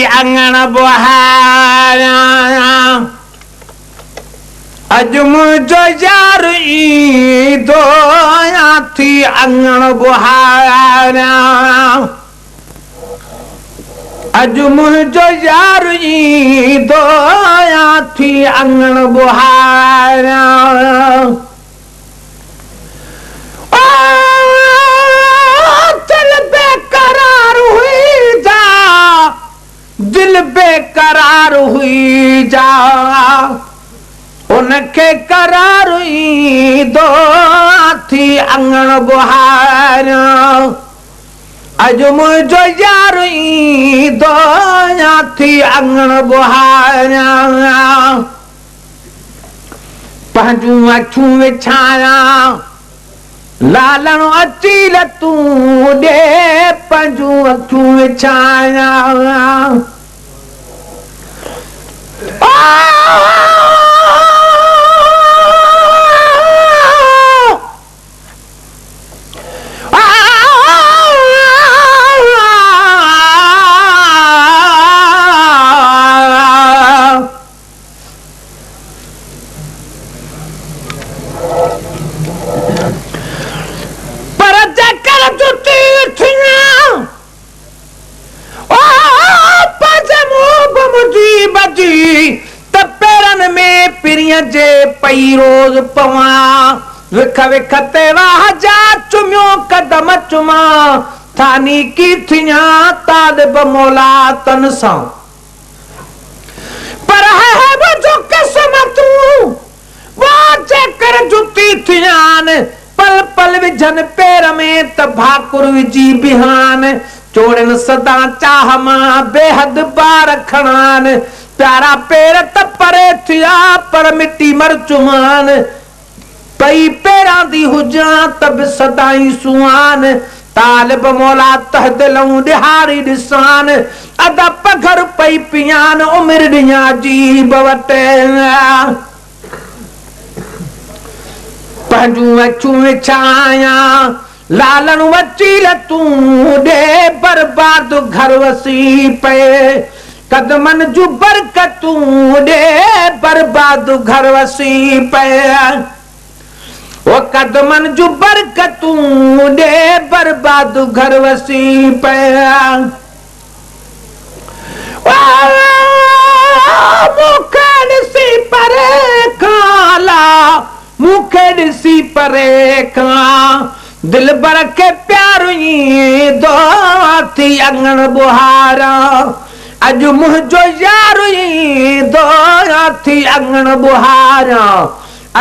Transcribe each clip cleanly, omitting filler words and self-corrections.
अंगण बुहारा अज मुझो यार ईंदो थी अंगण बुहारा अज मुझो यार ईंदो थी अंगण बुहारा दिल बेकरार हुई जा उनके करार ईंदो थी अंगण बुहारा अज मुझो यार ईंदो थी अंगण बुहारा पंहिंजूं अखियूं विछाया लालण अची लतूं ॾे पंहिंजूं अखियूं विछाया जे पई रोज पवा विख विख ते वाह जा चुमियो कदम चुमा थानी की थिया तालिब मौला तन सां पर है वो जो किस्मतू वो जेकर जुती थियान पल पल विझन पैर में त भाकुर विझी बिहान चोड़न सदा चाह मां बेहद बार खणान प्यारा पेर त परे थिया पर मिट्टी मर चुमान पई पेरां दी हुजां तब सदाई सुहान तालिब मौला तह दिलऊं ॾिहारी ॾिसान अदा पघर पई पियान उमिरि ॾियां जी बवटे पंहिंजूं अखियूं विछाया लालण वचील तूं ॾे बर्बाद घर वसी पए कदमन जू बरकतूं ॾे बर्बाद घर वसी पया वो कदमन जू बरकतूं ॾे बर्बाद घर वसी पया मूंखे ॾिसी परे खां मूंखे ॾिसी परे खां दिल भर के प्यार ईंदो थी अंगण बुहारा अज मुझो यार ईंदो थी अंगण बुहारा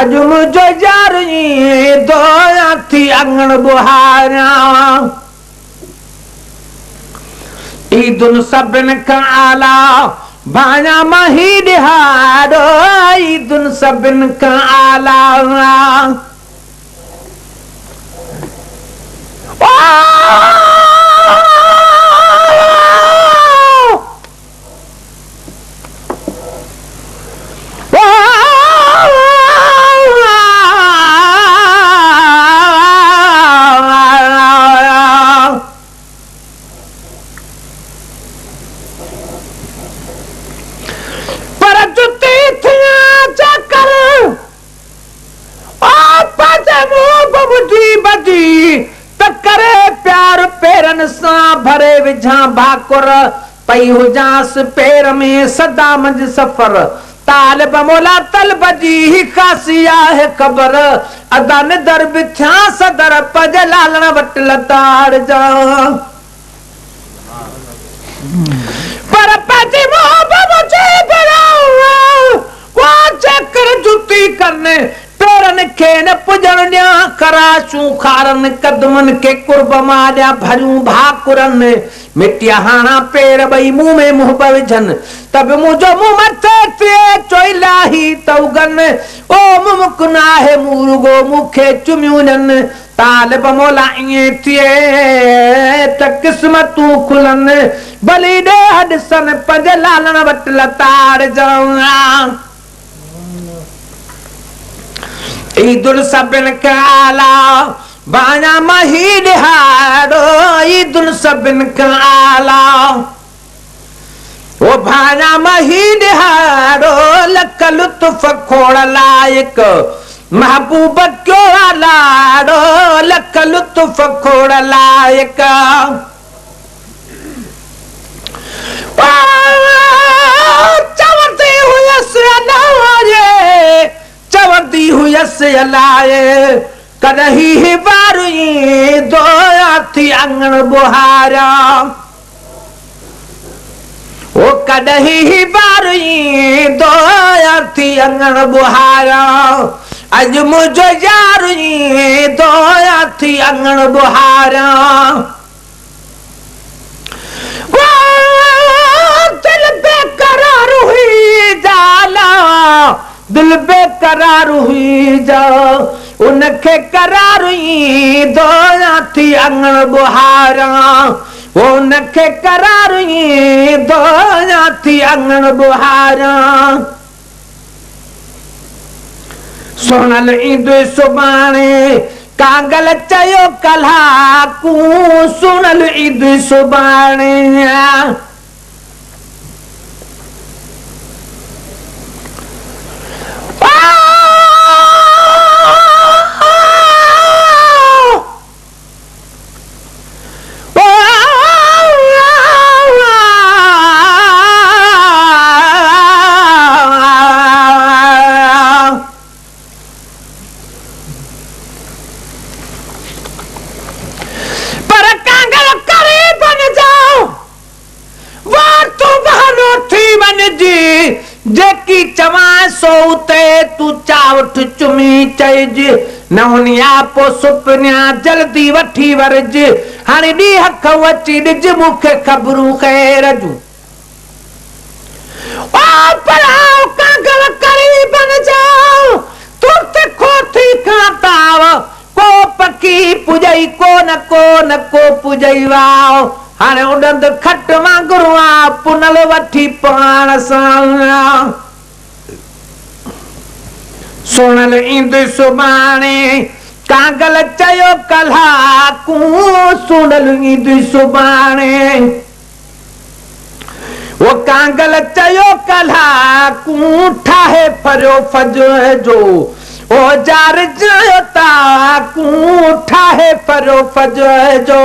अज मुझो यार ईंदो थी अंगण बुहारा ईदुन सभिनि खां आला भाणा मां ही ॾिहारो ईदुन सभिनि खां आला भरे विझां भाकुर पई हुजांस पैर में सदा मंझ सफ़र तालिब मौला तलब जी ही खासिया है ख़बर अदा निदर बिथिया सदर पज लालण वट लताड़ जा पर पज मुझे बड़ाओ वो चक्कर जुती करने पेरन के न पुजण ॾियां कराचूं खारन कदमन के कुर्ब मां ॾियां भरियूं भाकुरन मिट्टिया हाणा पेर ॿई मुंह में मुंह पे विझन तब मुंहिंजो मुंह मथे थिए चोइलाही तौगन ओ मुमकिन आहे मुर्गो मूंखे चुमियूं ॾियनि तालिब मौला ईअं थिए त क़िस्मतूं खुलनि भली ॾे ॾिसनि पंज लालण वटि लताड़ जाऊं ईदुल सभिनि खां आला बाणा मां ही ॾिहारो ईदुल सभिनि खां आला ओ भाया मही निहारो लख लुत्फ खोड़ लायक महबूब क्यों लाड़ो लख लुत्फ खोड़ लायक चवरती हुई से लाए कदही बारुई दो थी अंगण बुहारा ओ कदही बारुई दो थी अंगण बुहारा अज मुझो यारुई दो थी अंगण बुहारा दिल बेकरार हुई जाला दिल बेकरार हुई जा उनखे करार हुई दो थी अंगण बुहारा उनखे करार हुई दो थी अंगण बुहारा सुनल ईंदो सुभाणे कांगल चयो कल्हा कू सुनल ईंदो सुभाणे जेकी चवां सो उते तू चावठ चुमी चइज न हुनिया पो सुपनिया जल्दी वठी वरज हाणे डी हक अची ॾिज मूंखे ख़बरूं ख़ैर जूं ओ पराओ कांगल करीबन जाओ तू ते खोथी खाताव को पकी पुजई को न पुजई वाओ हाणे उड़ंद खट वांगुरु आ पुनल वठी पाण सां सुनल ईंदो सुभाणे कांगल चयो कल्हा कू सुनल ईंदो सुभाणे वो कांगल चयो कल्हा कू ठाहे फरियो फजर जो ओ जार जो ता कू ठाहे फरियो फजर जो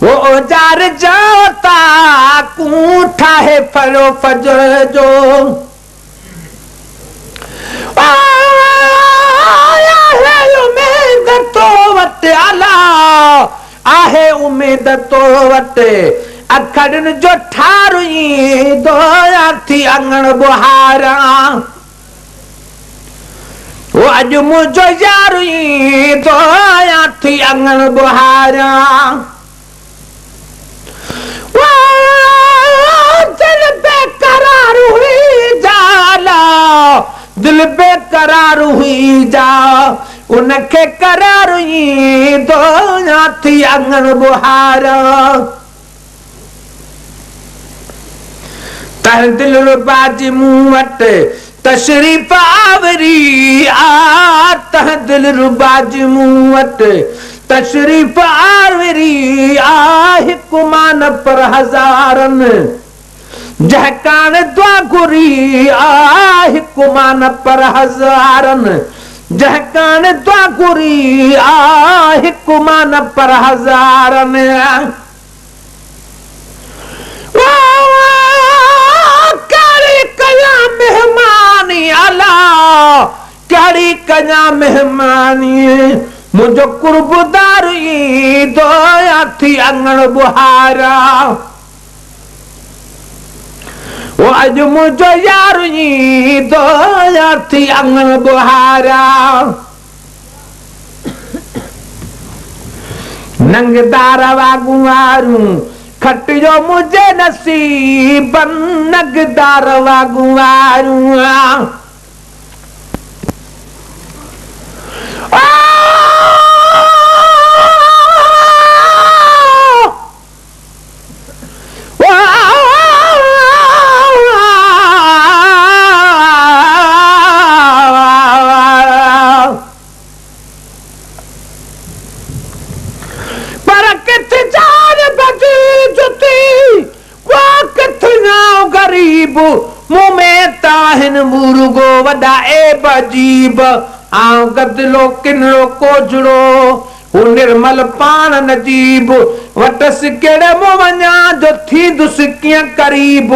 वो जार जाता कूठा है फरो फजर जो उम्मीद तो वट आला आहे उम्मीद तो वट अखड़न जो ठारुई दो थी अंगण बुहारा वो अज मुझो यारुई दो थी अंगण बुहारा दिल बेकरार हुई जाला दिल बेकरार हुई जा उनखे करार हुई दो थी अंगण बुहारा तह दिल रुबाजी मुंह वट तशरीफ आवरी आ तह दिल रुबाजी मुंह वट तशरीफ आवरी आ हिकुमान पर हजारन जहकान दुआ गुरी आ हिकुमान पर हजारन जहकान दुआ गुरी आ हिकुमान पर हजारन कड़ी कया मेहमानी अला कड़ी कया मेहमानी मुझो कुर्बदारी दो थी अंगण बुहारा वो अज मुझो यारी दो थी अंगण बुहारा नंगदार वागुआरू खटियो मुझे नसीब नगदार वागुआरू बजीब आओ गदलो किनलो कोजड़ो हू निर्मल पान नजीब वटस केड़े मो वञा जो थींदुसि कीअं करीब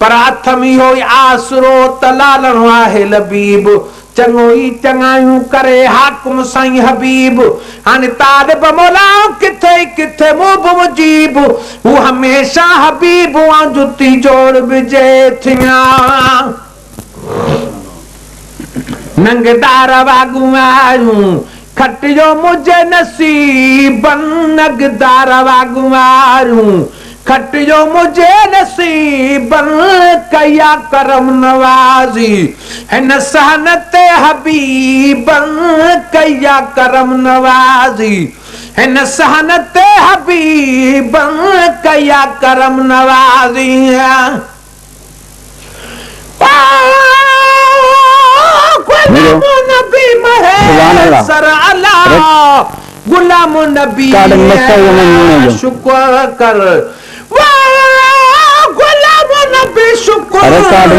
पर हथ में हो आसरो तलालणो आहे लबीब चङो ई चङायूं करे हाकुम साईं हबीब हाणे तालिब मौला किथे किथे मुब मुजीब हू हमेशा हबीब ऐं जुती जोड़ विझे थिया नंगदार वागू आयूं खटियो मुझे नसीबन नगदार वागू आयूं खटियो मुझे नसीबन कया करम नवाज़ी हिन सहनत हबीबन कया करम नवाज़ी हिन सहनत हबीबन कया करम नवाज़ी नबी महे सर अल्लाह गुलाम नबी शुक्र कर गुलाम नबी शुक्र कर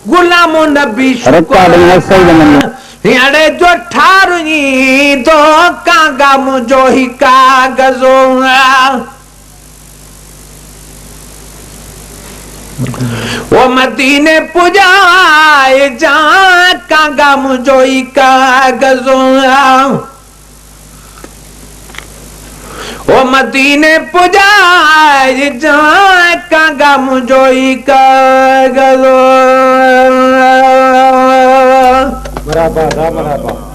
गुलाम नबी शुक्र अड़े जो ठारुनी दो कांगा मुझो ही कागजो वो मदीने पुजाए जा कांगा मुझो ही कागजो वो मदीने पुजाए जा कांगा मुझो ही कागजो बराबर बराबर